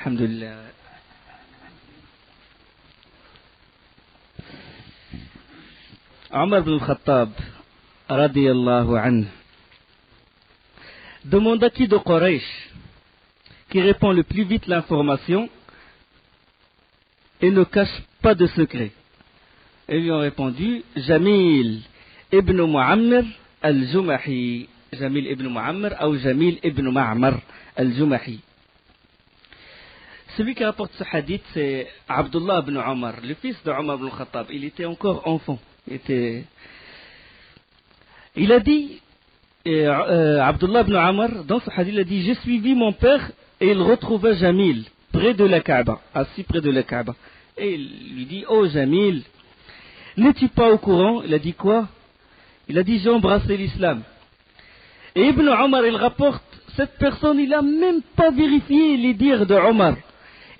Alhamdulillah. Omar ibn al-Khattab, radiyallahu anhu, demande à qui de Quraysh qui répand le plus vite l'information et ne cache pas de secret. Ils lui ont répondu Jamil ibn Mu'ammar al-Jumahi. Jamil ibn Mu'ammar ou Jamil ibn Ma'mar al-Jumahi. Celui qui rapporte ce hadith, c'est Abdullah ibn Omar, le fils de Omar ibn Khattab. Il était encore enfant. Il a dit, Abdullah ibn Omar, dans ce hadith, il a dit j'ai suivi mon père et il retrouva Jamil près de la Kaaba, assis près de la Kaaba. Et il lui dit oh Jamil, n'es-tu pas au courant? Il a dit quoi? Il a dit j'ai embrassé l'islam. Et Ibn Omar, il rapporte, cette personne, il n'a même pas vérifié les dires de Omar.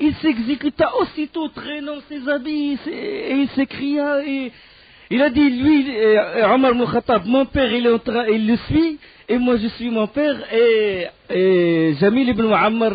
Il s'exécuta aussitôt, traînant ses habits, et il s'écria, et il a dit, lui, Omar ibn Khattab, mon père, il le suit, et moi je suis mon père, et Jamil ibn Mu'ammar,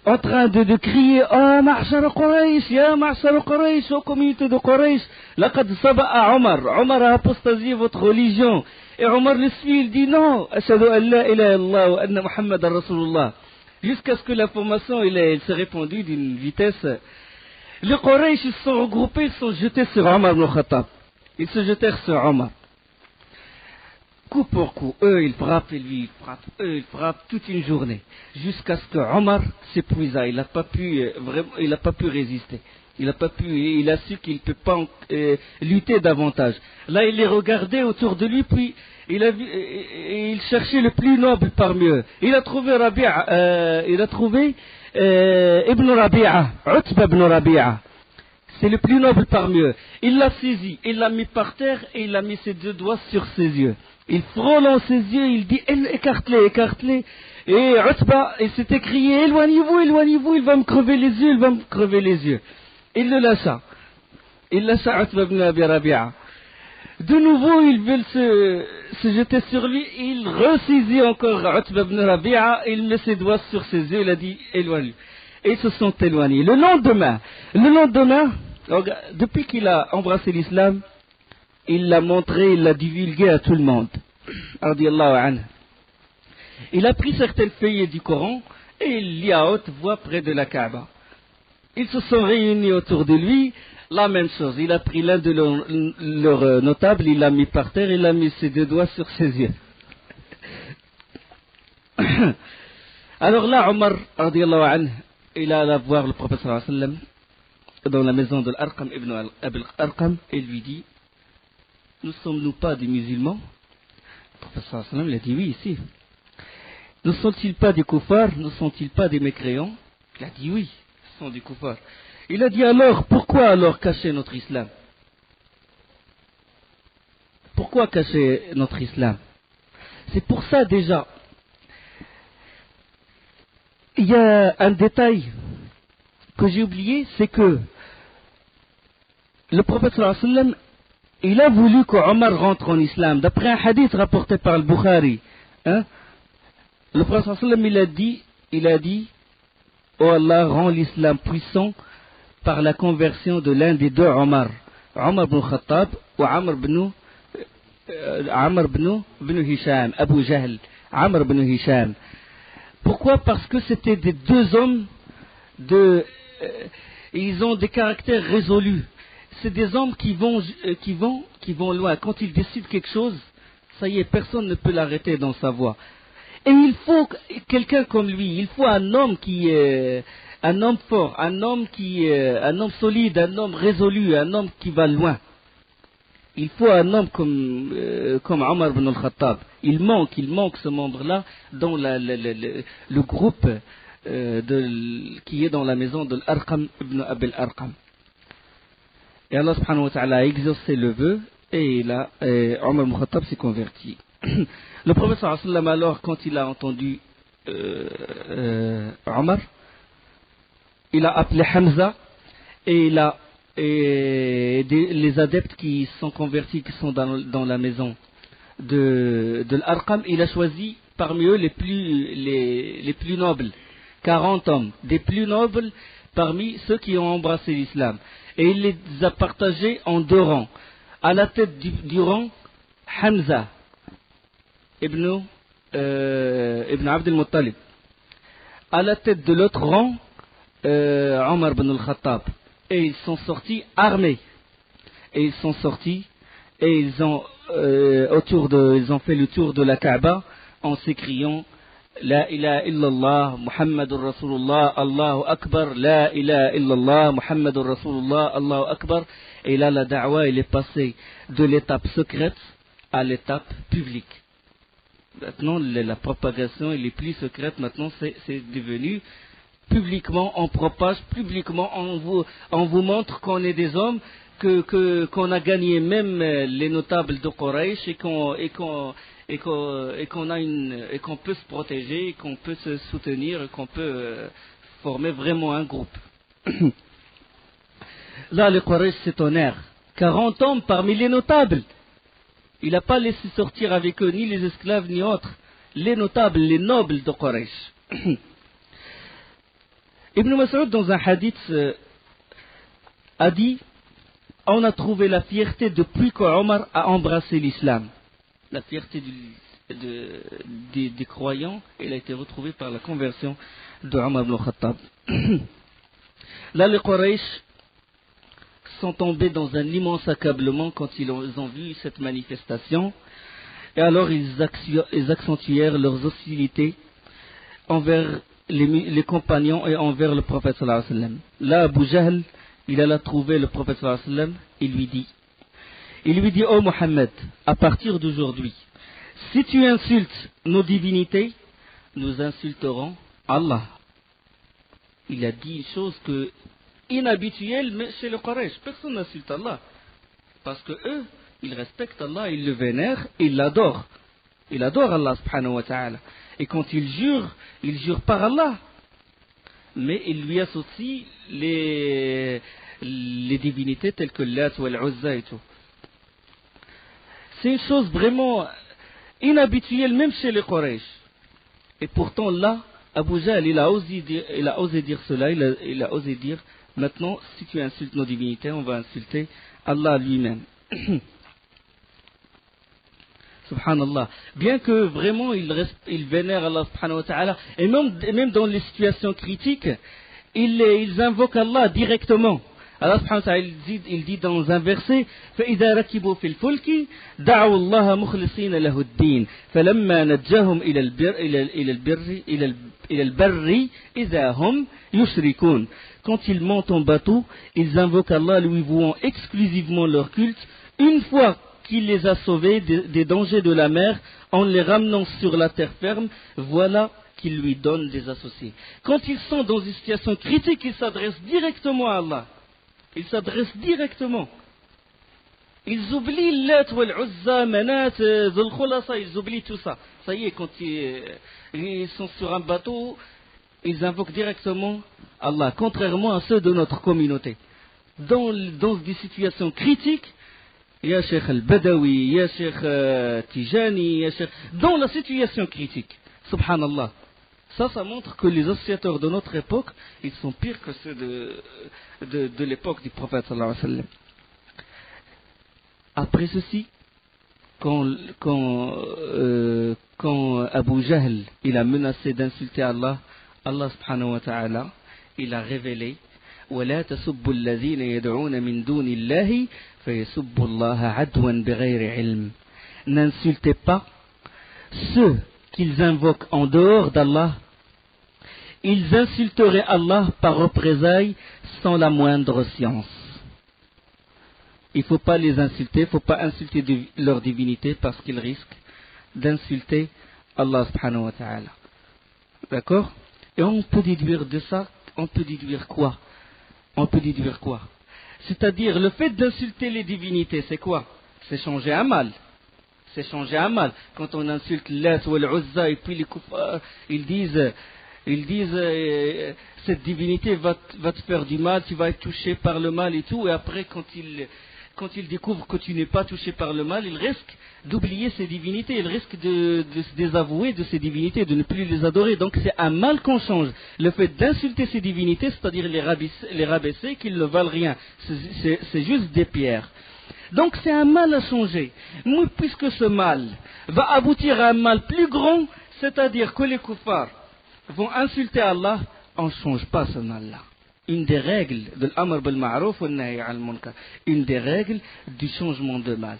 en train de crier, oh, Ma'shar Quraysh, ya Ma'shar Quraysh, ô communauté de Quraysh, laqad saba'a Omar, Omar a apostasié votre religion. Et Omar le suit, il dit non, ashhadu an la ilaha illallah wa anna Muhammadan Rasulullah. Jusqu'à ce que l'information elle s'est répandue d'une vitesse. Les Quraysh ils se sont regroupés, ils se sont jetés sur Omar ibn Khattab. Ils se jetèrent sur Omar. Coup pour coup, eux ils frappent et lui il frappe, eux ils frappent toute une journée. Jusqu'à ce que Omar s'épuisa, il n'a pas pu résister. Il a su qu'il ne peut pas lutter davantage. Là, il les regardait autour de lui, puis il cherchait le plus noble parmi eux. Il a trouvé Ibn Rabi'a, Utba ibn Rabi'a. C'est le plus noble parmi eux. Il l'a saisi, il l'a mis par terre et il a mis ses deux doigts sur ses yeux. Il frôlant ses yeux, il dit écarte-les, écarte-les. Et Utba, il s'est écrié éloignez-vous, éloignez-vous, il va me crever les yeux, il va me crever les yeux. Il le lâcha. Il lâcha Utba ibn Abi Rabi'a. De nouveau, ils veulent se jeter sur lui. Il ressaisit encore Utba ibn Rabi'a. Il met ses doigts sur ses yeux. Il a dit éloigne. Et ils se sont éloignés. Le lendemain, depuis qu'il a embrassé l'islam, il l'a montré, il l'a divulgué à tout le monde. Radiyallahu anhu. Il a pris certaines feuilles du Coran et il lit à haute voix près de la Kaaba. Ils se sont réunis autour de lui, la même chose. Il a pris l'un de leurs notables, il l'a mis par terre, il a mis ses deux doigts sur ses yeux. Alors là, Omar, radiyallahu anhu, il a allé voir le prophète sallallahu alayhi wa sallam dans la maison de l'Arqam ibn Abi al-Arqam et lui dit ne sommes-nous pas des musulmans? Le prophète sallallahu alayhi wa sallam il a dit oui, si. Ne sont-ils pas des koufars? Ne sont-ils pas des mécréants? Il a dit oui. Sont des koufars. Il a dit alors, pourquoi alors cacher notre islam? Pourquoi cacher notre islam? C'est pour ça déjà. Il y a un détail que j'ai oublié, c'est que le prophète sallallahu alayhi wa sallam, il a voulu que Omar rentre en islam. D'après un hadith rapporté par le Bukhari, le prophète sallallahu alayhi wa sallam, il a dit oh Allah, rend l'islam puissant par la conversion de l'un des deux Omar, Omar ibn Khattab ou Amr ibn Hisham, Abu Jahl, Amr ibn Hisham. Pourquoi? Parce que c'était des deux hommes, ils ont des caractères résolus. C'est des hommes qui vont loin. Quand ils décident quelque chose, ça y est, personne ne peut l'arrêter dans sa voie. Et il faut quelqu'un comme lui, il faut un homme un homme fort, un homme solide, un homme résolu, un homme qui va loin. Il faut un homme comme Omar ibn al-Khattab. Il manque ce membre-là dans le groupe qui est dans la maison de l'Arqam ibn Abi al-Arqam. Et Allah subhanahu wa ta'ala a exaucé le vœu et Omar ibn al-Khattab s'est converti. Le prophète sallallahu alayhi wa sallam, alors, quand il a entendu Omar, il a appelé Hamza et les adeptes qui sont convertis, qui sont dans la maison de l'Arqam, il a choisi parmi eux les plus nobles. 40 hommes, des plus nobles parmi ceux qui ont embrassé l'islam. Et il les a partagés en 2 rangs. À la tête du rang, Hamza ibn Abd al-Muttalib. À la tête de l'autre rang, Omar ibn al-Khattab. Et ils sont sortis armés. Et ils sont sortis et ils ont fait le tour de la Kaaba en s'écriant La ilaha illallah, Muhammadur Rasulullah, Allahu Akbar, La ilaha illallah, Muhammadur Rasulullah, Allahu Akbar. Et là, la da'wa, elle est passée de l'étape secrète à l'étape publique. Maintenant, la propagation, elle est plus secrète. Maintenant, c'est devenu publiquement, on propage publiquement, on vous montre qu'on est des hommes, qu'on a gagné même les notables de Quraysh et qu'on peut se protéger, qu'on peut se soutenir, qu'on peut former vraiment un groupe. Là, le Quraysh s'étonnèrent. 40 hommes parmi les notables. Il n'a pas laissé sortir avec eux ni les esclaves ni autres. Les notables, les nobles de Quraysh. Ibn Mas'ud, dans un hadith, a dit on a trouvé la fierté depuis qu'Omar a embrassé l'islam. La fierté des croyants, elle a été retrouvée par la conversion de Omar ibn Khattab. Là, les Quraysh sont tombés dans un immense accablement quand ils ont vu cette manifestation. Et alors, ils accentuèrent leurs hostilités envers les compagnons et envers le prophète sallallahu alayhi wa sallam. Là, Abu Jahl, il alla trouver le prophète sallallahu alayhi wa sallam, il lui dit, ô Mohammed, à partir d'aujourd'hui, si tu insultes nos divinités, nous insulterons Allah. Il a dit une chose inhabituelle, mais chez le Quraysh, personne n'insulte Allah. Parce que eux, ils respectent Allah, ils le vénèrent, ils l'adorent. Ils adorent Allah subhanahu wa ta'ala. Et quand ils jurent par Allah. Mais ils lui associent les divinités telles que Lat ou Al-Uzza et tout. C'est une chose vraiment inhabituelle même chez les Quraysh. Et pourtant là, Abu Jahl, il a osé dire cela, il a osé dire, maintenant si tu insultes nos divinités, on va insulter Allah lui-même. Subhanallah. Bien que vraiment il vénère Allah subhanahu wa ta'ala, et même dans les situations critiques, ils invoquent Allah directement. Allah subhanahu wa ta'ala il dit dans un verset فَإِذَا رَكِبُوا فِي الْفُلْكِ دَعَوُا اللَّهَ مُخْلِصِينَ لَهُ الدِّينَ فَلَمَّا نَجَّاهُمْ إِلَى الْبَرِّ إِذَا هُمْ يُشْرِكُونَ. Quand ils montent en bateau, ils invoquent Allah, lui vouant exclusivement leur culte. Une fois qu'il les a sauvés des dangers de la mer, en les ramenant sur la terre ferme, voilà qu'il lui donne des associés. Quand ils sont dans une situation critique, ils s'adressent directement à Allah. Ils s'adressent directement. Ils oublient Lat wal Uzza, Manat, Dhul Khulasa, ils oublient tout ça. Ça y est, quand ils sont sur un bateau, ils invoquent directement Allah, contrairement à ceux de notre communauté. Dans des situations critiques, Ya Sheikh al-Badawi, Ya Sheikh Tijani, Ya Sheikh... Dans la situation critique, subhanallah. Ça montre que les associateurs de notre époque, ils sont pires que ceux de l'époque du prophète sallallahu alayhi wa sallam. Après ceci, quand Abu Jahl, il a menacé d'insulter Allah, Allah subhanahu wa ta'ala, il a révélé وَلَا تَسُبُّوا الَّذِينَ يَدْعُونَ مِن دُونِ اللَّهِ فَيَسُبُّوا اللَّهَ عَدْوًا بِغَيْرِ عِلْمٍ. N'insultez pas ceux qu'ils invoquent en dehors d'Allah. Ils insulteraient Allah par représailles sans la moindre science. Il ne faut pas les insulter, il ne faut pas insulter leur divinité parce qu'ils risquent d'insulter Allah subhanahu wa ta'ala. D'accord? Et on peut déduire de ça, on peut déduire quoi? C'est-à-dire, le fait d'insulter les divinités, c'est quoi? C'est changer un mal. C'est changer un mal. Quand on insulte Lat ou Al-Uzza et puis les kuffars, ils disent cette divinité va te faire du mal, tu vas être touché par le mal et tout, et après quand ils découvrent que tu n'es pas touché par le mal, ils risquent d'oublier ces divinités, ils risquent de se désavouer de ces divinités, de ne plus les adorer. Donc c'est un mal qu'on change. le fait d'insulter ces divinités, c'est-à-dire les rabaisser, qu'ils ne valent rien. C'est juste des pierres. Donc c'est un mal à changer. Mais puisque ce mal va aboutir à un mal plus grand, c'est-à-dire que les kuffars vont insulter Allah, on ne change pas ce mal-là. Une des règles de l'amr bil ma'ruf wa nahy al munkar, une des règles du changement de mal.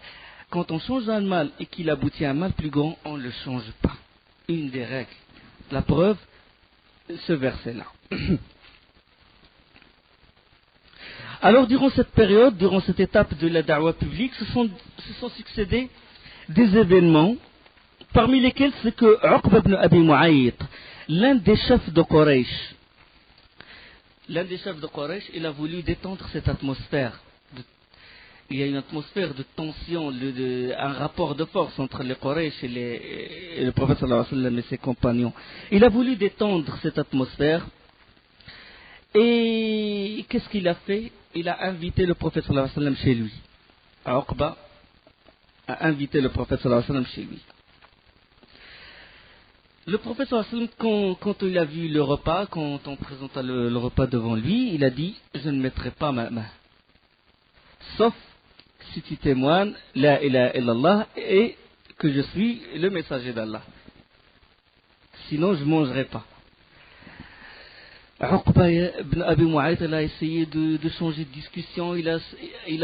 Quand on change un mal et qu'il aboutit à un mal plus grand, on ne le change pas. Une des règles. La preuve, ce verset-là. Alors, durant cette période, durant cette étape de la da'wah publique, se sont succédés des événements, parmi lesquels c'est que Uqba ibn Abi Mu'ayt, l'un des chefs de Quraysh, il a voulu détendre cette atmosphère. Il y a une atmosphère de tension, un rapport de force entre les Quraysh et le prophète sallallahu alayhi wa sallam et ses compagnons. Il a voulu détendre cette atmosphère. Et qu'est-ce qu'il a fait? Il a invité le prophète sallallahu alayhi wa sallam chez lui. Uqba a invité le prophète sallallahu alayhi wa sallam chez lui. Le prophète sallallahu alayhi wa sallam, quand il a vu le repas, quand on présenta le repas devant lui, il a dit: je ne mettrai pas ma main, sauf si tu témoignes la ilaha illallah et que je suis le messager d'Allah. Sinon, je ne mangerai pas. Uqba ibn Abi Mu'ayt, il a essayé de changer de discussion, il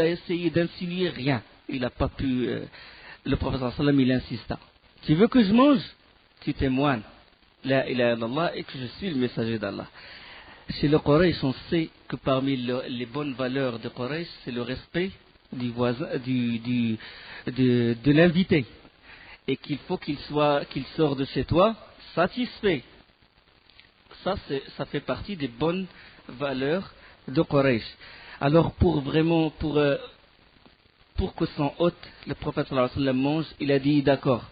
a essayé d'insinuer rien. Il n'a pas pu. Le prophète sallallahu alayhi wa sallam, il insista: tu veux que je mange? Tu témoignes la ilaha illallah et que je suis le messager d'Allah. Chez le Quraysh, on sait que parmi les bonnes valeurs de Quraysh, c'est le respect du voisin, de l'invité, et qu'il faut qu'il sorte de chez toi satisfait. Ça fait partie des bonnes valeurs de Quraysh. Alors pour que son hôte, le prophète sallallahu alayhi wa sallam, mange, il a dit: d'accord,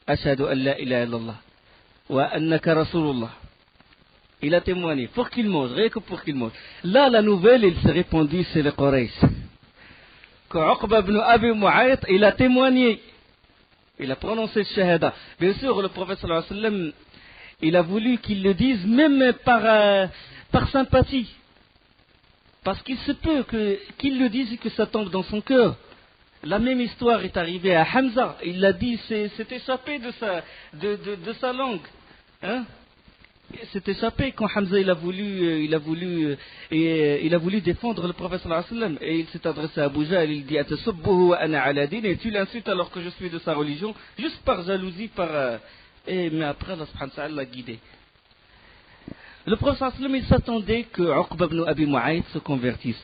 ashhadu an la ilaha illallah wa annaka rasulullah. Il a témoigné pour qu'il mange, rien que pour qu'il mange. Là, la nouvelle, il s'est répandue chez les Quraysh. Quand Uqba ibn Abi Mu'ayt, il a témoigné, il a prononcé le shahada. Bien sûr, le prophète sallallahu alayhi wa sallam, il a voulu qu'il le dise même par sympathie. Parce qu'il se peut qu'il le dise et que ça tombe dans son cœur. La même histoire est arrivée à Hamza. Il l'a dit, c'est échappé de sa langue. Hein? C'est échappé quand Hamza il a voulu défendre le prophète sallallahu alayhi wa sallam. Et il s'est adressé à Abu Jahl, il dit: atasubbuhu wa ana ala din, et tu l'insultes alors que je suis de sa religion, juste par jalousie, mais après Allah subhanahu wa ta'ala l'a guidé. Le prophète sallallahu alayhi wa sallam, il s'attendait que Uqba ibn Abi Mu'ayt se convertisse.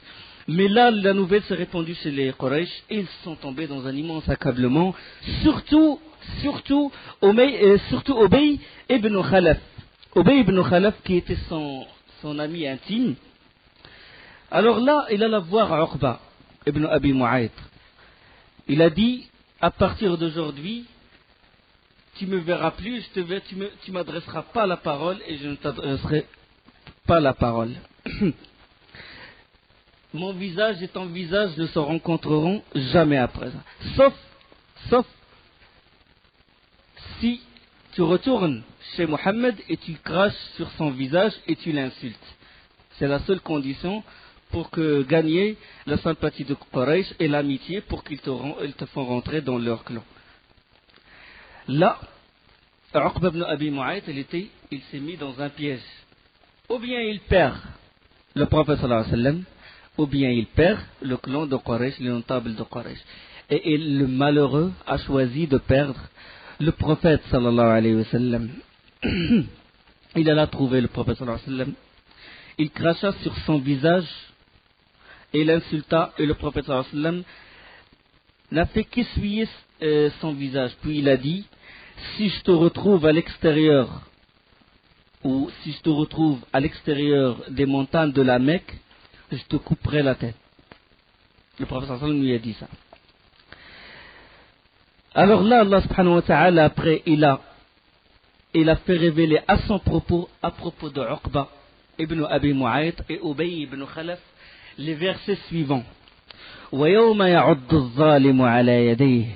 Mais là, la nouvelle s'est répandue chez les Quraysh et ils sont tombés dans un immense accablement, surtout Ubay ibn Khalaf. Ubay ibn Khalaf, qui était son ami intime. Alors là, il alla voir Uqba ibn Abi Mu'ayt. Il a dit: à partir d'aujourd'hui, tu me verras plus, tu m'adresseras pas la parole et je ne t'adresserai pas la parole. Mon visage et ton visage ne se rencontreront jamais après ça. Sauf si tu retournes chez Mohammed et tu craches sur son visage et tu l'insultes. C'est la seule condition pour gagner la sympathie de Quraysh et l'amitié pour qu'ils te font rentrer dans leur clan. Là, Uqba ibn Abi Mu'ayt, il s'est mis dans un piège. Ou bien il perd le prophète sallallahu alayhi wa sallam, ou bien il perd le clan de Quraysh, les notables de Quraysh. Et le malheureux a choisi de perdre le prophète sallallahu alayhi wa sallam. Il alla trouver le prophète sallallahu alayhi wa sallam. Il cracha sur son visage et l'insulta, et le prophète sallallahu alayhi wa sallam n'a fait qu'essuyer son visage. Puis il a dit: si je te retrouve à l'extérieur, ou si je te retrouve à l'extérieur des montagnes de la Mecque, je te couperai la tête. Le prophète sallallahu alayhi wa sallam lui a dit ça. Alors là, Allah subhanahu wa ta'ala, après, il a fait révéler à son propos, à propos de Uqba ibn Abi Mu'ayt et Ubay ibn Khalaf, les versets suivants. وَيَوْمَ يَعُضُّ الظَّالِمُ عَلَى يَدَيْهِ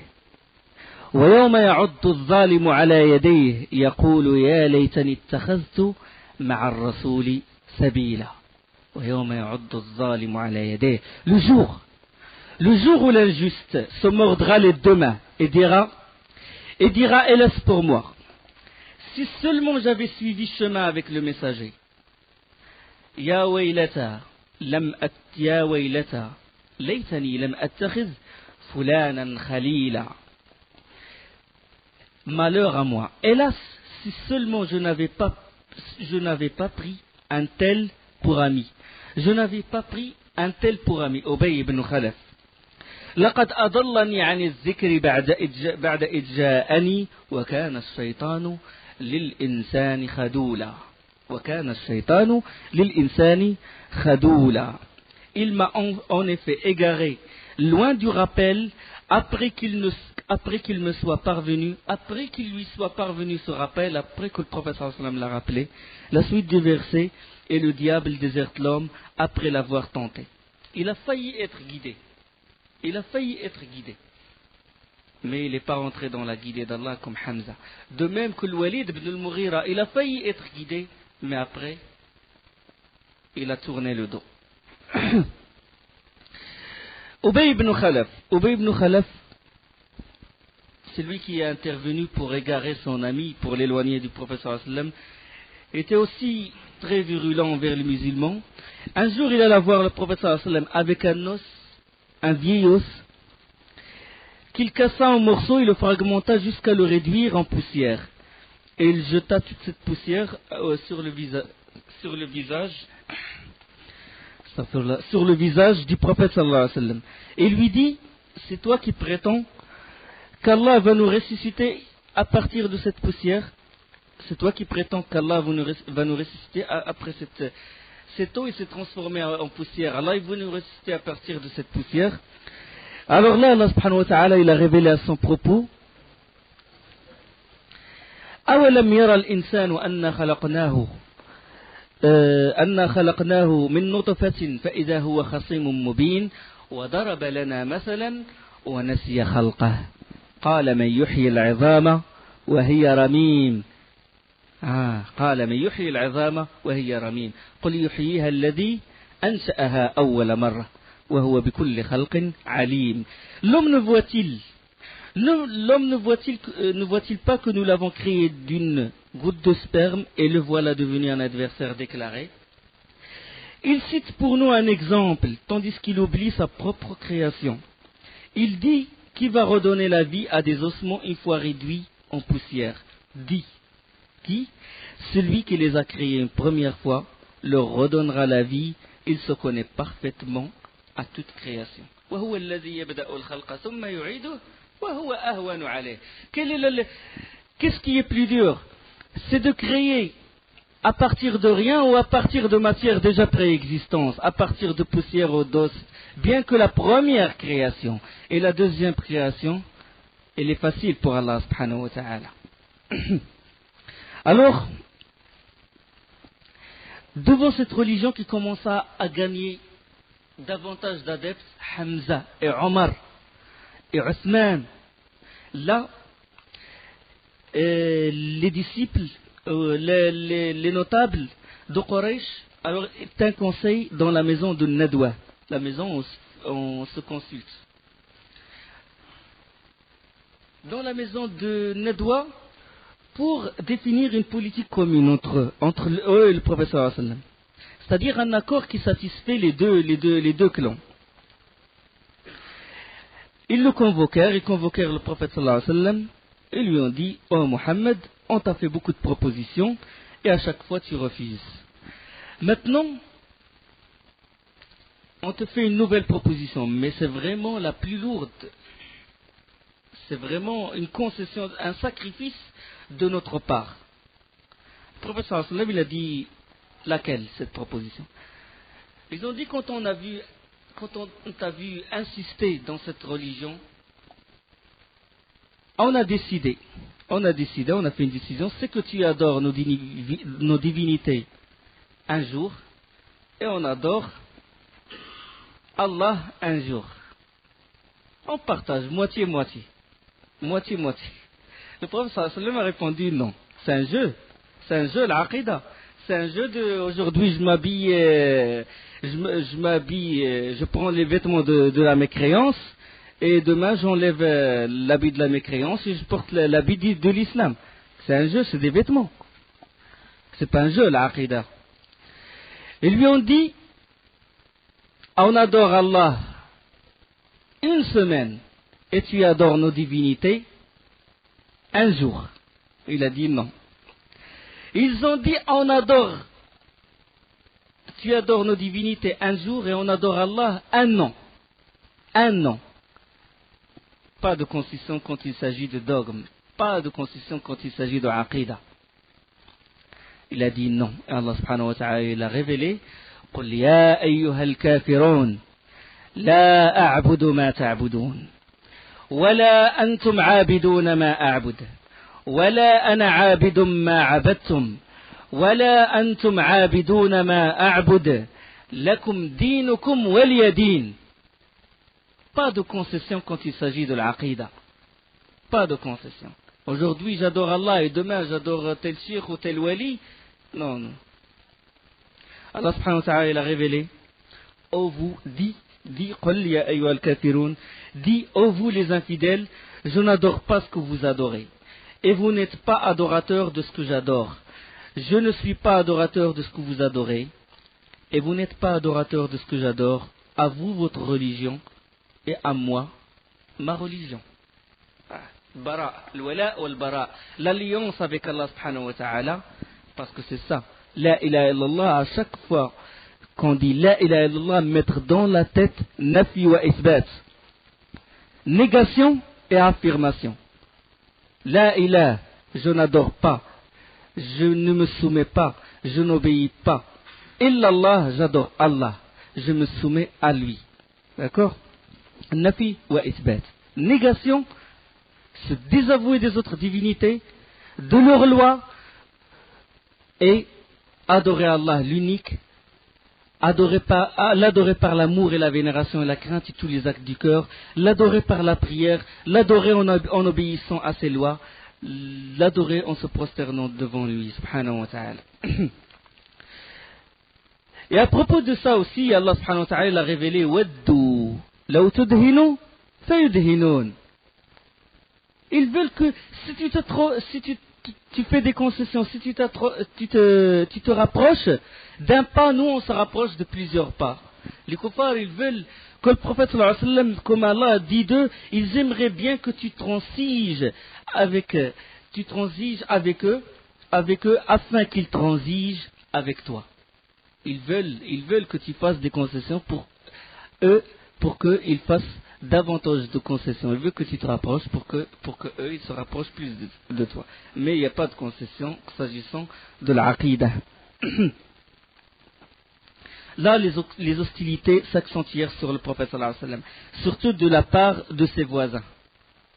وَيَوْمَ يَعُضُّ الظَّالِمُ عَلَى يَدَيْهِ يَقُولُ يَا لَيْتَنِي اتَّخَذْتُ مع الرسول سبيلا ويوم يعض الظالم على يديه. Le jour où l'injuste se mordra les deux mains et dira hélas pour moi, si seulement j'avais suivi chemin avec le messager. Ya waylata laytani lam attakhiz fulanan khalila. Malheur à moi, hélas, si seulement je n'avais pas pris un tel pour ami. Je n'avais pas pris un tel pour ami. Ubay ibn Khalaf. لقد أضلني عن الذكر بعد إذ جاءني وكان الشيطان للإنسان خذولا. Il m'a en effet égaré loin du rappel après qu'il me soit parvenu, après qu'il lui soit parvenu ce rappel, après que le prophète sallallahu alayhi wa sallam l'a rappelé. La suite du verset, et le diable déserte l'homme après l'avoir tenté. Il a failli être guidé. Mais il n'est pas rentré dans la guidée d'Allah comme Hamza. De même que le Walid ibn al-Mughira, il a failli être guidé, mais après, il a tourné le dos. Ubay ibn Khalaf, c'est lui qui est intervenu pour égarer son ami, pour l'éloigner du prophète sallallahu alayhi wa sallam, était aussi très virulent envers les musulmans. Un jour, il alla voir le prophète sallallahu alayhi wa sallam avec un vieil os, qu'il cassa en morceaux et le fragmenta jusqu'à le réduire en poussière. Et il jeta toute cette poussière sur le visage du prophète sallallahu alayhi wa sallam. Et il lui dit, c'est toi qui prétends qu'Allah va nous ressusciter à partir de cette poussière? C'est toi qui prétends qu'Allah va nous ressusciter après cette eau, il s'est transformé en poussière. Allah, il va nous ressusciter à partir de cette poussière. Alors là, Allah subhanahu wa ta'ala, il a révélé à son propos, أَوَلَمْ يَرَ الْإِنسَانُ أَنَّا خَلَقْنَاهُ مِنْ نُطْفَةٍ فَإِذَا هُوَ خَصِيمٌ مُبِينٌ وَضَرَبَ لَنَا مَثَلًا وَنَسِيَ خَلْقَهُ قَالَ مَنْ يُحْيِي الْعِظَامَ وَهِيَ رَمِيمٌ قل يحييها الذي أنشأها أول مرة وهو بكل خلق عليم. L'homme ne voit-il pas que nous l'avons créé d'une goutte de sperme et le voilà devenu un adversaire déclaré? Il cite pour nous un exemple, tandis qu'il oublie sa propre création. Il dit qui va redonner la vie à des ossements une fois réduits en poussière. Dit qui? Celui qui les a créés une première fois leur redonnera la vie. Il se connaît parfaitement à toute création. Qu'est-ce qui est plus dur? C'est de créer à partir de rien ou à partir de matière déjà préexistante, à partir de poussière ou d'os, bien que la première création et la deuxième création, elle est facile pour Allah subhanahu wa ta'ala. Alors, devant cette religion qui commença à gagner davantage d'adeptes, Hamza et Omar et Othman, là, les disciples, les notables de Quraysh, alors un conseil dans la maison de Nadwa, la maison où on se consulte. Dans la maison de Nadwa, pour définir une politique commune entre eux et le prophète sallallahu alayhi wa sallam. C'est-à-dire un accord qui satisfait les deux clans. Ils convoquèrent le prophète sallallahu alayhi wa sallam et lui ont dit: oh Mohammed, on t'a fait beaucoup de propositions et à chaque fois tu refuses. Maintenant, on te fait une nouvelle proposition, mais c'est vraiment la plus lourde. C'est vraiment une concession, un sacrifice de notre part. Le prophète sallallahu alayhi wa sallam, il a dit laquelle, cette proposition? Ils ont dit quand on t'a vu insister dans cette religion, on a décidé, on a fait une décision, c'est que tu adores nos divinités un jour et on adore Allah un jour. On partage moitié-moitié. Le prophète sallallahu alayhi wa sallam a répondu non. C'est un jeu, l'aqida. C'est un jeu de. Aujourd'hui, je m'habille, je m'habille, je prends les vêtements de la mécréance, et demain j'enlève l'habit de la mécréance et je porte l'habit de l'islam. C'est un jeu, c'est des vêtements. C'est pas un jeu, la aqidah. Et lui on dit, on adore Allah une semaine et tu adores nos divinités un jour. Il a dit non. Ils ont dit, tu adores nos divinités un jour et on adore Allah un an. Un an. Pas de concession quand il s'agit de dogme. Pas de concession quand il s'agit de aqidah. Il a dit non. Et Allah subhanahu wa ta'ala il a révélé, قل يا أيها الكافرون لا أعبد ما تعبدون ولا أنتم عابدون ما أعبد ولا أنا عابد ما عبدتم ولا أنتم عابدون ما أعبد لكم دينكم ولي دين. Pas de concession quand il s'agit de l'aqida. Pas de concession. Aujourd'hui j'adore Allah et demain j'adore tel cheikh ou tel wali. Non, non. Allah subhanahu wa ta'ala il a révélé, ô vous, dit, qul ya ayyuhal kafirun, dit, ô vous les infidèles, je n'adore pas ce que vous adorez. Et vous n'êtes pas adorateurs de ce que j'adore. Je ne suis pas adorateur de ce que vous adorez. Et vous n'êtes pas adorateur de ce que j'adore. À vous votre religion et à moi ma religion. Bara, al-wala wal-bara. L'alliance avec Allah subhanahu wa ta'ala, parce que c'est ça. La ilaha illallah, à chaque fois qu'on dit la ilaha illallah, mettre dans la tête nafi wa isbat. Négation et affirmation. La ilaha, je n'adore pas, je ne me soumets pas, je n'obéis pas. Illallah, j'adore Allah, je me soumets à lui. D'accord? Nafi wa isbat. Négation, se désavouer des autres divinités, de leurs lois, et adorer Allah, l'unique, l'adorer par l'amour et la vénération et la crainte et tous les actes du cœur, l'adorer par la prière, l'adorer en obéissant à ses lois, l'adorer en se prosternant devant lui, subhanahu wa ta'ala. Et à propos de ça aussi, Allah subhanahu wa ta'ala a révélé, Waddu, law tudhinu, fayudhinun. Ils veulent que si tu fais des concessions, si tu te rapproches d'un pas, nous on se rapproche de plusieurs pas. Les kuffars, ils veulent que le prophète sallallahu alayhi wa sallam, comme Allah a dit d'eux, ils aimeraient bien que tu transiges avec eux, afin qu'ils transigent avec toi. Ils veulent que tu fasses des concessions pour eux, pour qu'ils fassent davantage de concessions. Ils veulent que tu te rapproches pour que eux ils se rapprochent plus de toi. Mais il n'y a pas de concession s'agissant de l'aqidah. Là, les hostilités s'accentuèrent sur le prophète sallallahu alayhi wa sallam, surtout de la part de ses voisins.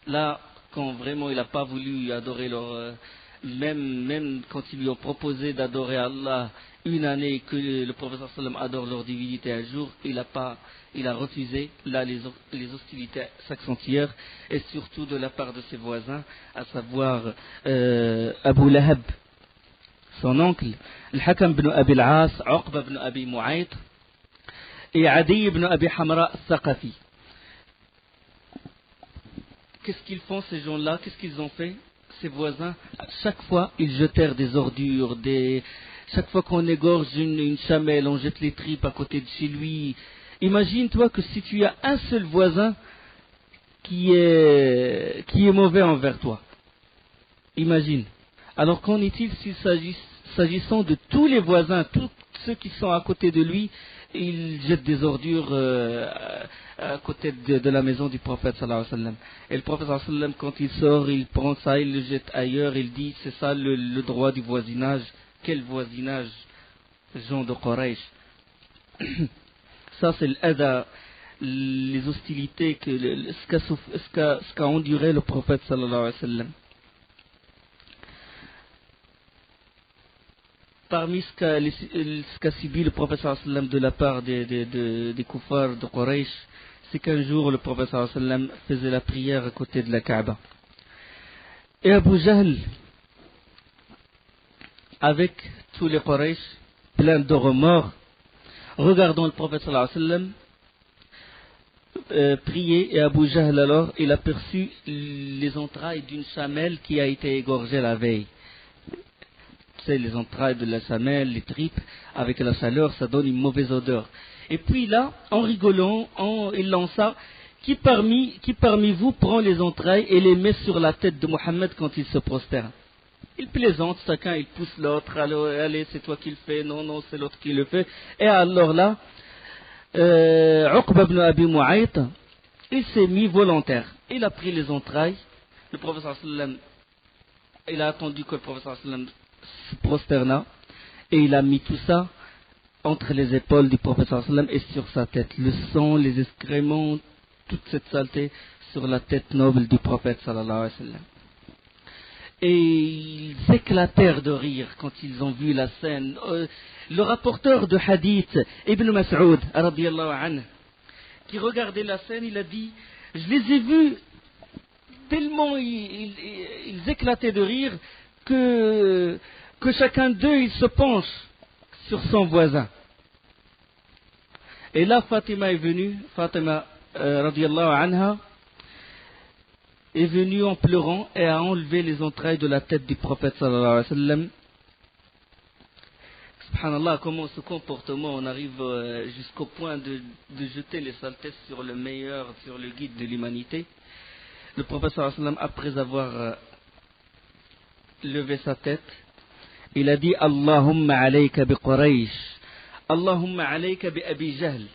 Là, quand vraiment il n'a pas voulu adorer leur... Même quand ils lui ont proposé d'adorer Allah une année et que le prophète sallallahu alayhi wa sallam adore leur divinité un jour, il a refusé. Là, les hostilités s'accentuèrent, et surtout de la part de ses voisins, à savoir Abu Lahab, son oncle, Al-Hakam ibn Abi al-As, Uqba ibn Abi Mu'ayt, et Adi ibn Abi Hamra al-Thaqafi. Qu'est-ce qu'ils font ces gens-là? Qu'est-ce qu'ils ont fait? Ces voisins, chaque fois, ils jetèrent des ordures, chaque fois qu'on égorge une chamelle, on jette les tripes à côté de chez lui. Imagine-toi que si tu as un seul voisin qui est mauvais envers toi. Imagine. Alors qu'en est-il s'agissant de tous les voisins, tous ceux qui sont à côté de lui, ils jettent des ordures à côté de la maison du prophète sallallahu alayhi wa sallam. Et le prophète sallallahu alayhi wa sallam, quand il sort, il prend ça, il le jette ailleurs, il dit c'est ça le droit du voisinage. Quel voisinage, gens de Quraysh. Ça c'est l'ada, les hostilités, ce qu'a enduré le prophète sallallahu alayhi wa sallam. Parmi ce qu'a subi le prophète sallallahu alayhi wa sallam de la part des kuffars de Quraysh, c'est qu'un jour le prophète sallallahu alayhi wa sallam faisait la prière à côté de la Kaaba. Et Abu Jahl, avec tous les Quraysh, pleins de remords, regardant le prophète sallallahu alayhi wa sallam prier, et Abu Jahl alors, il aperçut les entrailles d'une chamelle qui a été égorgée la veille. Tu sais, les entrailles de la chamelle, les tripes, avec la chaleur, ça donne une mauvaise odeur. Et puis là, en rigolant, il lança, qui parmi vous prend les entrailles et les met sur la tête de Mohammed quand il se prosterne? Il plaisante, chacun il pousse l'autre, allez c'est toi qui le fais, non c'est l'autre qui le fait. Et alors là, Uqba ibn Abi Mu'ayt, il s'est mis volontaire. Il a pris les entrailles. Le prophète sallam, il a attendu que le prophète sallam se prosterna et il a mis tout ça entre les épaules du prophète sallam et sur sa tête. Le sang, les excréments, toute cette saleté sur la tête noble du prophète sallallahu alayhi wa sallam. Et ils éclatèrent de rire quand ils ont vu la scène. Le rapporteur de hadith, Ibn Mas'ud, radiyallahu anhu, qui regardait la scène, il a dit, je les ai vus tellement ils éclataient de rire que chacun d'eux il se penche sur son voisin. Et là Fatima est venue, Fatima radiyallahu anha, est venue en pleurant et a enlevé les entrailles de la tête du prophète sallallahu alayhi wa sallam. Subhanallah, comment ce comportement, on arrive jusqu'au point de jeter les saletés sur le meilleur, sur le guide de l'humanité. Le prophète sallallahu alayhi wa sallam, après avoir levé sa tête, il a dit Allahumma alayka bi Quraysh, Allahumma alayka bi Abi Jahl,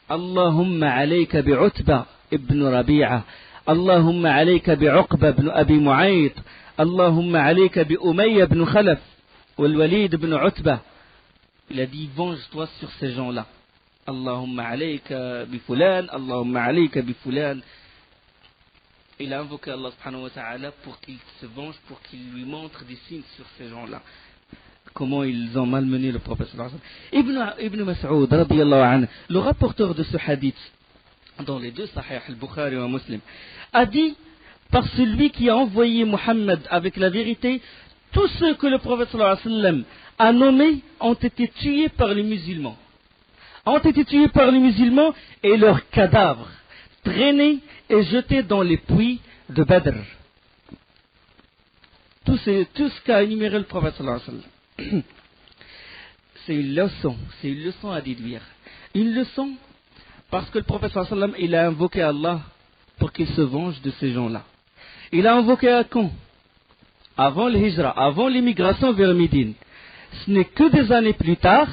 Allahumma alayka bi Utba ibn Rabi'a, اللهم عليك بعقبة بن أبي معيط اللهم عليك بأمية بن خلف والوليد بن عتبة. Il a dit venge-toi sur ces gens-là. Allahumma alayka bi fulan, Allahumma alayka bi fulan. Il a invoqué Allah subhanahu wa ta'ala pour qu'il se venge, pour qu'il lui montre des signes sur ces gens-là. Comment ils ont malmené le prophète sallallahu alayhi wa sallam. Ibn Mas'ud radiyallahu anhu, le rapporteur de ce hadith dans les deux Sahih al-Bukhari et Muslim, a dit par celui qui a envoyé Mohammed avec la vérité, tous ceux que le prophète sallallahu alayhi wa sallam a nommés ont été tués par les musulmans. Ont été tués par les musulmans et leurs cadavres traînés et jetés dans les puits de Badr. Tout ce qu'a énuméré le prophète sallallahu alayhi wa sallam. C'est une leçon à déduire. Une leçon parce que le prophète sallallahu alayhi wa sallam, il a invoqué Allah pour qu'il se venge de ces gens-là. Il a invoqué à quand? Avant l'hijra, avant l'immigration vers Médine. Ce n'est que des années plus tard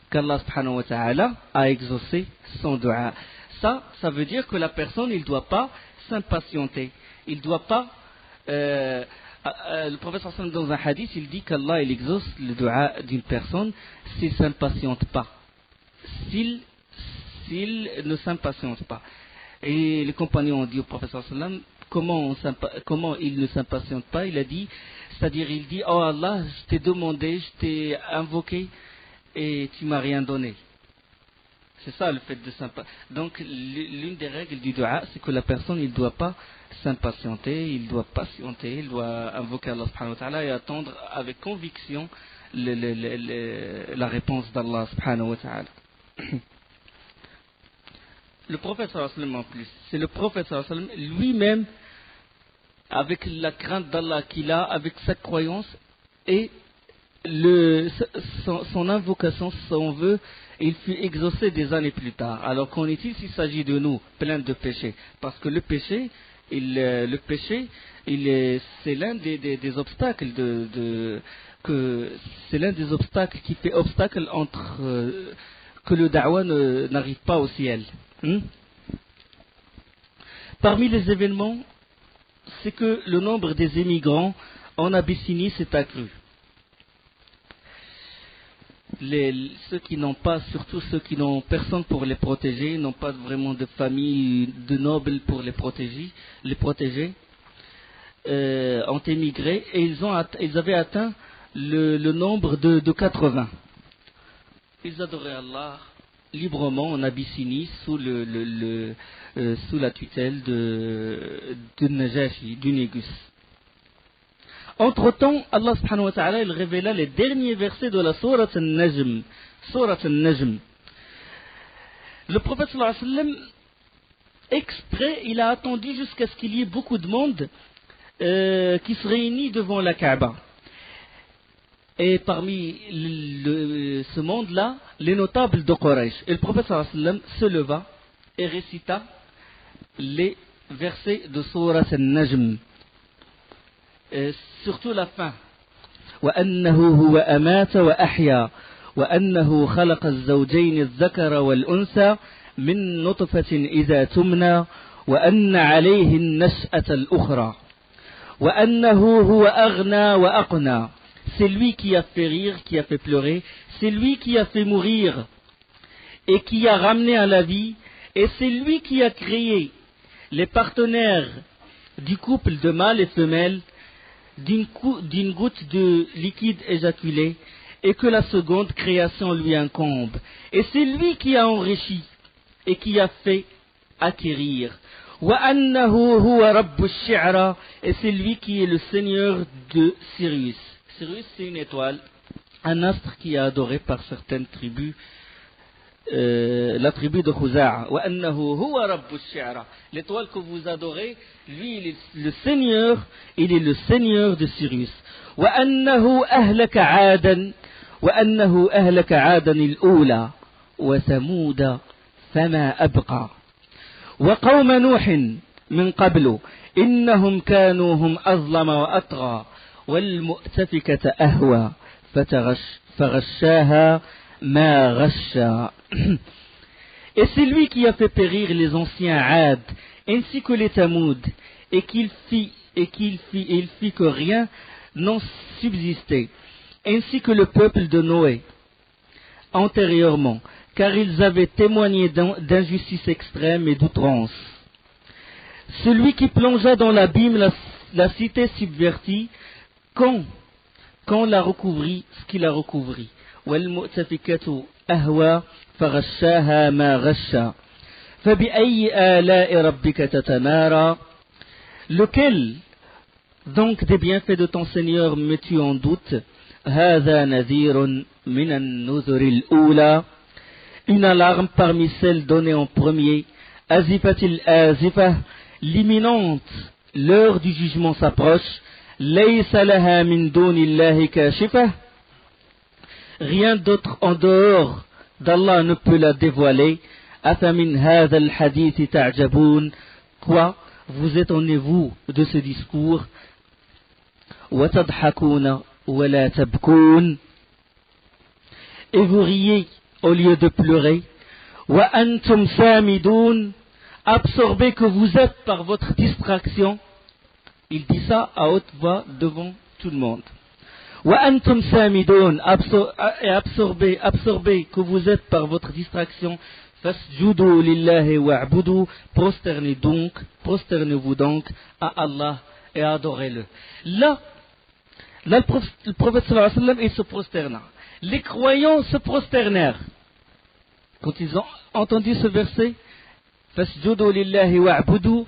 qu'Allah subhanahu wa ta'ala a exaucé son dua. Ça veut dire que la personne, il ne doit pas s'impatienter. Il ne doit pas... le prophète sallallahu alayhi wa sallam, dans un hadith, il dit qu'Allah, il exauce le dua d'une personne s'il ne s'impatiente pas. S'il ne s'impatiente pas. Et les compagnons ont dit au prophète sallallahu alayhi wa sallam, comment il ne s'impatiente pas? Il a dit, c'est-à-dire il dit, oh Allah, je t'ai demandé, je t'ai invoqué et tu m'as rien donné. C'est ça le fait de s'impatienter. Donc l'une des règles du dua, c'est que la personne, il ne doit pas s'impatienter, il doit patienter, il doit invoquer Allah subhanahu wa ta'ala et attendre avec conviction la réponse d'Allah subhanahu wa ta'ala. Le prophète sallallahu alayhi wa sallam en plus, c'est le prophète sallallahu alayhi wa sallam lui-même, avec la crainte d'Allah qu'il a, avec sa croyance et son invocation, son vœu, il fut exaucé des années plus tard. Alors qu'en est-il s'il s'agit de nous, pleins de péchés? Parce que le péché, c'est l'un des obstacles c'est l'un des obstacles qui fait obstacle entre que le da'wah n'arrive pas au ciel. Parmi les événements, c'est que le nombre des émigrants en Abyssinie s'est accru. Ceux qui n'ont pas, surtout ceux qui n'ont personne pour les protéger, n'ont pas vraiment de famille, de nobles pour les protéger, ont émigré et ils avaient atteint le nombre de 80. Ils adoraient Allah librement en Abyssinie sous la tutelle de Najashi, du Négus. Entre-temps, Allah subhanahu wa ta'ala, il révéla les derniers versets de la sourate Al-Najm. Sourate Al-Najm. Le prophète sallallahu alayhi wa sallam, exprès, il a attendu jusqu'à ce qu'il y ait beaucoup de monde qui se réunit devant la Kaaba. Et parmi ce monde-là, les notables de Quraysh. Et le prophète sallallahu alayhi wa sallam se leva et récita les versets de sourate Al-Najm. Surtout la fin. وأنه هو أمات وأحيا وأنه خلق الزوجين الذكر والأنثى من نطفة إذا تمنى وأن عليه النشأة الأخرى وأنه هو أغنى وأقنى. C'est lui qui a fait rire, qui a fait pleurer, c'est lui qui a fait mourir et qui a ramené à la vie, et c'est lui qui a créé les partenaires du couple de mâle et femelle d'une goutte de liquide éjaculé, et que la seconde création lui incombe. Et c'est lui qui a enrichi et qui a fait acquérir. وَأَنَّهُ هُوَ رَبُّ الشِّعْرَى. Et c'est lui qui est le seigneur de Sirius. Sirius, c'est une étoile, un astre qui est adoré par certaines tribus, la tribu de Khuza'a. وَأَنَّهُ هُوَ رَبُّ الشِّعْرَى. L'étoile que vous adorez, lui, il est le seigneur, il est le seigneur de Sirius. وَأَنَّهُ أَهْلَكَ عَادًا وَأَنَّهُ أَهْلَكَ عَادًا الْأُولَى وَثَمُودَ فَمَا أَبْقَى وقوم نوح من قبل إنهم كانوا هم أظلم وأطغى والمؤتفكة أهوى فغشاها ما غشا. Et c'est lui qui a fait périr les anciens Ad ainsi que les Tamoud, et il fit que rien n'en subsistait, ainsi que le peuple de Noé antérieurement, car ils avaient témoigné d'injustice extrême et d'outrance. Celui qui plongea dans l'abîme la cité subvertie, quand la recouvrit, ce qu'il a recouvri. وَالْمُؤْتَفِكَةُ أَهْوَى فَغَشَّاهَا مَا غَشَّا فَبِأَيِّ آلَاءِ رَبِّكَ تَتَمَارَى. Lequel donc des bienfaits de ton Seigneur mets-tu en doute? هَذَا نَذِيرٌ مِنَ النُّذُرِ الْأُولَى. Une alarme parmi celles données en premier. Azifatil azifah, l'imminente, l'heure du jugement s'approche. Laysa laha min dunillahi kashifah. Rien d'autre en dehors d'Allah ne peut la dévoiler. Afamin hadha al-hadith ta'jaboun. Quoi? Vous étonnez-vous de ce discours? Wa tadhakuna wa la tabkoun. Et vous riez au lieu de pleurer. Wa antum samidoun, absorbés que vous êtes par votre distraction. Il dit ça à haute voix devant tout le monde. Wa antum samidoun, absorbés que vous êtes par votre distraction. Fasjudu lillahi wa'budu, prosternez-vous donc à Allah et adorez-le. Là, le prophète sallallahu alayhi wa sallam, il se prosterna. Les croyants se prosternèrent. Quand ils ont entendu ce verset, Fasjudu lillahi wa'budu,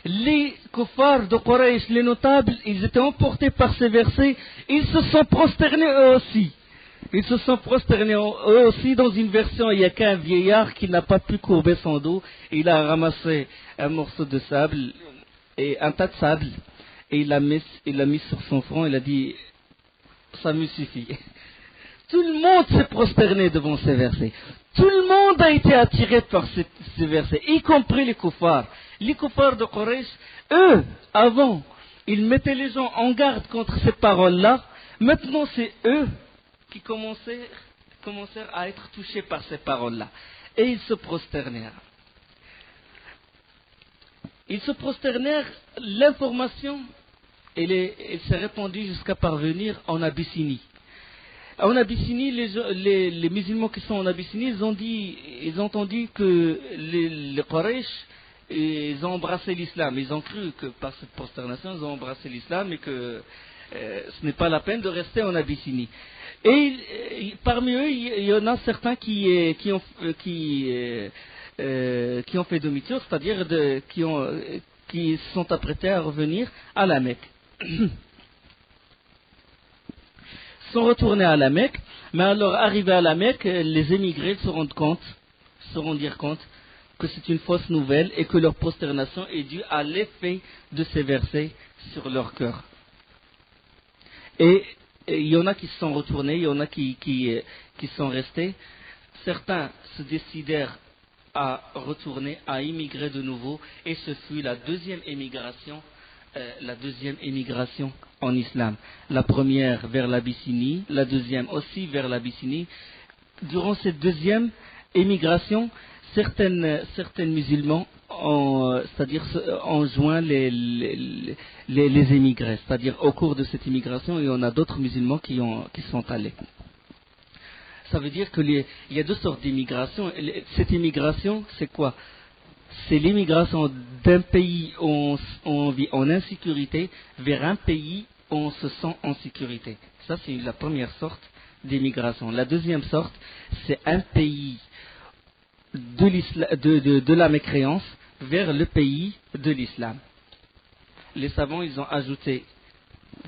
les kuffars de Quraysh, les notables, ils étaient emportés par ces versets, ils se sont prosternés eux aussi. Ils se sont prosternés eux aussi. Dans une version, il n'y a qu'un vieillard qui n'a pas pu courber son dos, il a ramassé un morceau de sable, et un tas de sable, et il l'a mis sur son front, il a dit, ça me suffit. Tout le monde s'est prosterné devant ces versets. Tout le monde a été attiré par ces versets, y compris les kuffars. Les kuffars de Quraysh, eux, avant, ils mettaient les gens en garde contre ces paroles-là. Maintenant, c'est eux qui commencèrent à être touchés par ces paroles-là. Et ils se prosternèrent. L'information, elle s'est répandue jusqu'à parvenir en Abyssinie. En Abyssinie, les musulmans qui sont en Abyssinie, ils ont entendu que les Quraysh, ils ont embrassé l'islam. Ils ont cru que par cette prosternation, ils ont embrassé l'islam et que ce n'est pas la peine de rester en Abyssinie. Et parmi eux, il y en a certains qui ont fait demi-tour, c'est-à-dire qui se sont apprêtés à revenir à la Mecque. sont retournés à la Mecque, mais alors arrivés à la Mecque, les émigrés se rendirent compte que c'est une fausse nouvelle et que leur prosternation est due à l'effet de ces versets sur leur cœur. Et il y en a qui se sont retournés, il y en a qui sont restés. Certains se décidèrent à retourner, à immigrer de nouveau, et ce fut la deuxième émigration en islam. La première vers l'Abyssinie, la deuxième aussi vers l'Abyssinie. Durant cette deuxième émigration, certains musulmans ont joint les émigrés. C'est-à-dire au cours de cette immigration, il y en a d'autres musulmans qui sont allés. Ça veut dire qu'il y a deux sortes d'immigration. Cette immigration, c'est quoi? C'est l'immigration d'un pays où on vit en insécurité vers un pays où on se sent en sécurité. Ça, c'est la première sorte d'immigration. La deuxième sorte, c'est un pays de la mécréance vers le pays de l'islam. Les savants, ils ont ajouté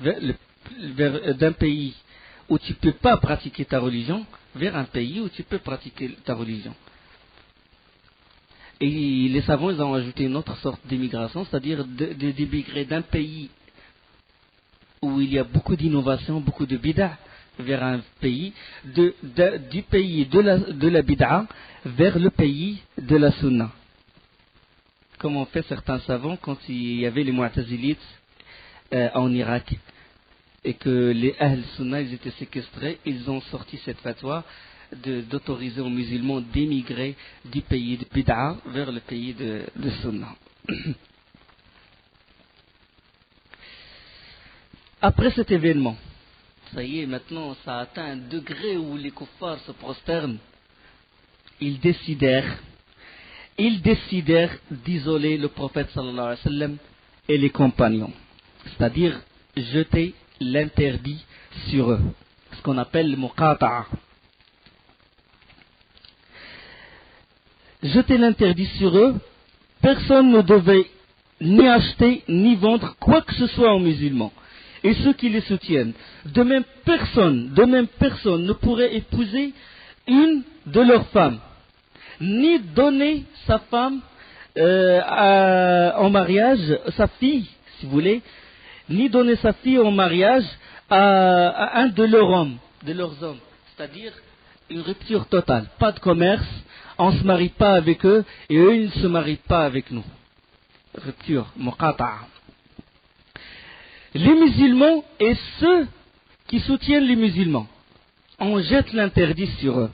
d'un pays où tu ne peux pas pratiquer ta religion vers un pays où tu peux pratiquer ta religion. Et les savants, ils ont ajouté une autre sorte d'immigration, c'est-à-dire d'immigrer d'un pays où il y a beaucoup d'innovation, beaucoup de bid'a, vers un pays, du pays de la bid'a vers le pays de la sunna. Comme ont fait certains savants quand il y avait les mu'tazilites en Irak, et que les Ahl Sunna ils étaient séquestrés, ils ont sorti cette fatwa d'autoriser aux musulmans d'émigrer du pays de Bid'a vers le pays de Sunna. Après cet événement, ça y est, maintenant ça a atteint un degré où les kuffars se prosternent, ils décidèrent d'isoler le prophète sallallahu alayhi wa sallam et les compagnons, c'est-à-dire jeter l'interdit sur eux, ce qu'on appelle le muqata'a. Jeter l'interdit sur eux, personne ne devait ni acheter ni vendre quoi que ce soit aux musulmans et ceux qui les soutiennent. De même personne ne pourrait épouser une de leurs femmes, ni donner sa femme en mariage, sa fille, si vous voulez, ni donner sa fille en mariage à un de leurs hommes, c'est-à-dire une rupture totale, pas de commerce, on ne se marie pas avec eux et eux ils ne se marient pas avec nous. Rupture, muqata'a. Les musulmans et ceux qui soutiennent les musulmans, on jette l'interdit sur eux.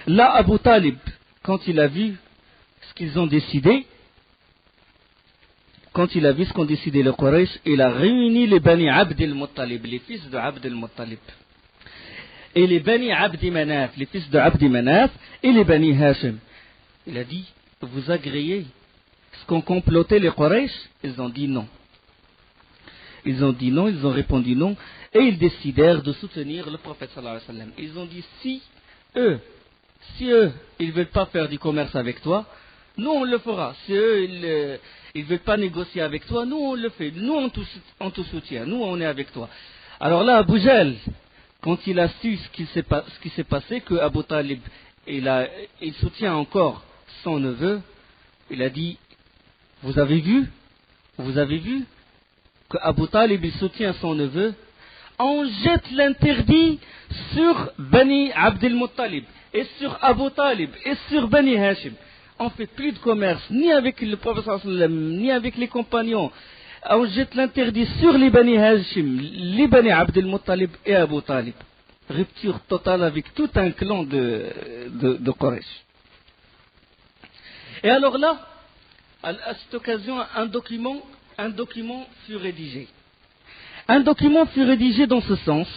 Là, Abu Talib, quand il a vu ce qu'ils ont décidé, quand il a vu ce qu'ont décidé les Quraysh, il a réuni les Bani Abd al-Muttalib, les fils de Abd al-Muttalib, et les Bani Abd Manaf, les fils de Abd Manaf, et les Bani Hashim. Il a dit, vous agréez ce qu'ont comploté les Quraysh? Ils ont dit non. Ils ont répondu non, et ils décidèrent de soutenir le prophète sallallahu alayhi wa sallam. Ils ont dit, si eux, ils ne veulent pas faire du commerce avec toi, nous on le fera. Si eux, ils ne veulent pas négocier avec toi, nous on le fait. Nous on te soutient, nous on est avec toi. Alors là, Abu Jahl, quand il a su ce qui s'est passé, que Abu Talib, il soutient encore son neveu, il a dit, vous avez vu que Abu Talib il soutient son neveu, on jette l'interdit sur Bani Abd al-Muttalib, et sur Abu Talib, et sur Bani Hashim. On ne fait plus de commerce, ni avec le prophète sallallahu alayhi wa sallam, ni avec les compagnons. On jette l'interdit sur les Bani Hashim, les Bani Abd al-Muttalib et Abu Talib. Rupture totale avec tout un clan de Quraysh. Et alors là, à cette occasion, un document fut rédigé. Un document fut rédigé dans ce sens.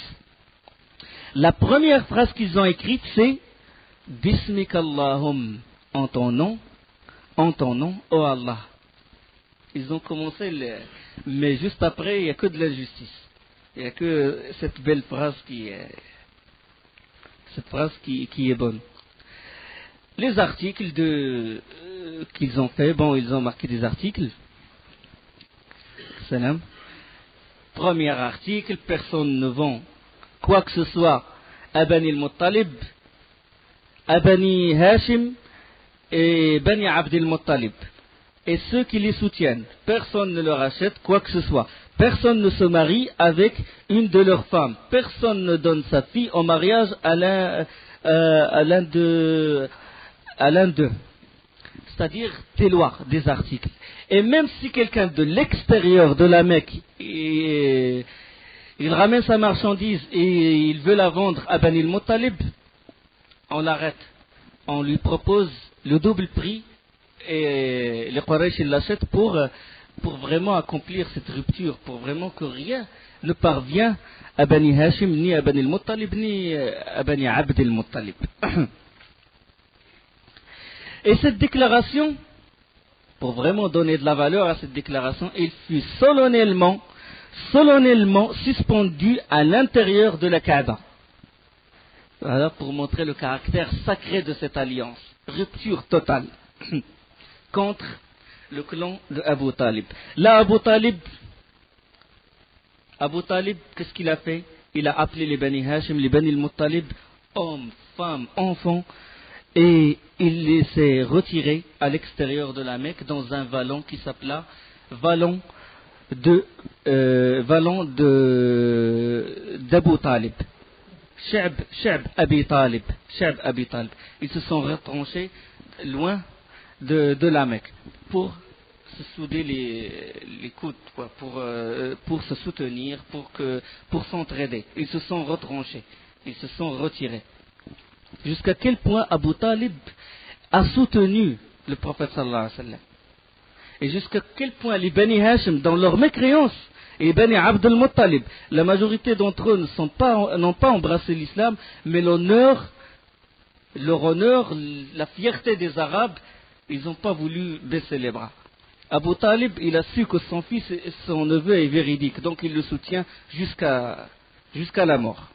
La première phrase qu'ils ont écrite, c'est Bismikallahum, en ton nom, oh Allah. Ils ont commencé, mais juste après, il n'y a que de l'injustice. Il n'y a que cette belle phrase qui est bonne. Les articles qu'ils ont fait, ils ont marqué des articles. Salam. Premier article, personne ne vend quoi que ce soit à Bani al-Muttalib, à Bani Hashim et Bani Abd al-Muttalib. Et ceux qui les soutiennent, personne ne leur achète quoi que ce soit. Personne ne se marie avec une de leurs femmes. Personne ne donne sa fille en mariage à l'un d'eux. C'est-à-dire des lois, des articles. Et même si quelqu'un de l'extérieur de la Mecque, il ramène sa marchandise et il veut la vendre à Bani al-Muttalib, on l'arrête. On lui propose le double prix et les Quraysh l'achètent pour vraiment accomplir cette rupture, pour vraiment que rien ne parvient à Bani Hashim, ni à Bani al-Muttalib, ni à Bani Abd al-Muttalib. Et cette déclaration, pour vraiment donner de la valeur à cette déclaration, il fut solennellement suspendu à l'intérieur de la Kaaba. Voilà, pour montrer le caractère sacré de cette alliance. Rupture totale contre le clan de Abu Talib. Là, Abu Talib, qu'est-ce qu'il a fait? Il a appelé les Bani Hashim, les Bani al-Muttalib, hommes, femmes, enfants, et il les s'est retirés à l'extérieur de la Mecque dans un vallon qui s'appela vallon d'Abu Talib. Sha'b Abi Talib. Ils se sont retranchés loin de la Mecque pour se souder les coudes, quoi, pour se soutenir, pour s'entraider. Ils se sont retranchés, ils se sont retirés. Jusqu'à quel point Abu Talib a soutenu le prophète sallallahu alayhi wa sallam. Et jusqu'à quel point les Bani Hashim, dans leur mécréance, et Bani Abd al-Muttalib, la majorité d'entre eux n'ont pas embrassé l'islam, mais leur honneur, la fierté des Arabes, ils n'ont pas voulu baisser les bras. Abu Talib, il a su que son fils et son neveu est véridique, donc il le soutient jusqu'à la mort.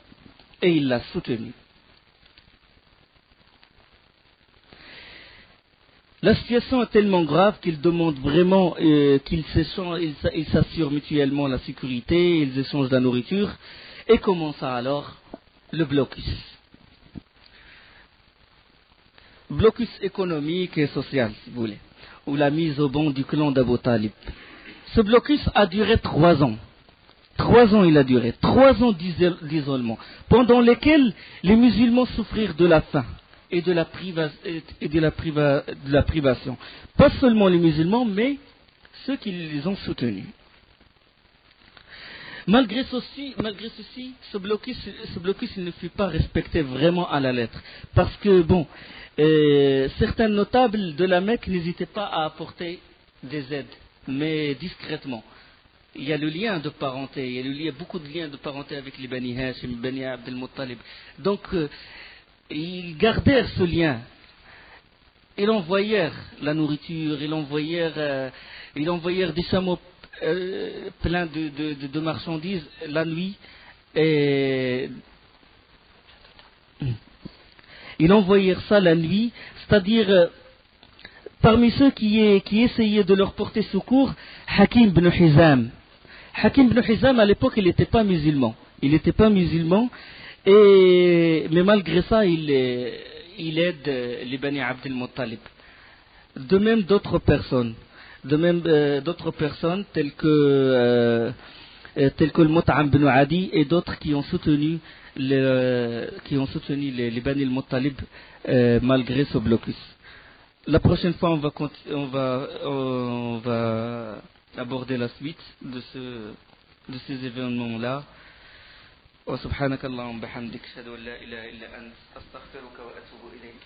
Et il l'a soutenu. La situation est tellement grave qu'ils demandent vraiment qu'ils s'assurent mutuellement la sécurité, ils échangent la nourriture, et commence alors le blocus. Blocus économique et social, si vous voulez, ou la mise au banc du clan d'Abu Talib. Ce blocus a duré 3 ans. 3 ans il a duré, 3 ans d'isolement, pendant lesquels les musulmans souffrirent de la faim et de la privation. Pas seulement les musulmans, mais ceux qui les ont soutenus. Malgré ceci, ce blocus il ne fut pas respecté vraiment à la lettre. Parce que, certains notables de la Mecque n'hésitaient pas à apporter des aides, mais discrètement. Il y a le lien de parenté, il y a beaucoup de liens de parenté avec les Bani Hashim, Bani Abd al-Muttalib. Donc, ils gardèrent ce lien. Ils envoyèrent la nourriture, ils envoyèrent des chameaux pleins de marchandises la nuit. Et ils envoyèrent ça la nuit, c'est-à-dire parmi ceux qui essayaient de leur porter secours, Hakim ibn Hizam. Hakim ibn Hizam, à l'époque, il n'était pas musulman. Mais malgré ça, il aide les Bani Abd al-Muttalib. De même d'autres personnes, telles que le Mut'am ibn Adi et d'autres qui ont soutenu les Bani al-Muttalib malgré ce blocus. La prochaine fois, on va aborder la suite de ces événements-là. وسبحانك اللهم وبحمدك أشهد أن لا إله إلا أنت أستغفرك وأتوب إليك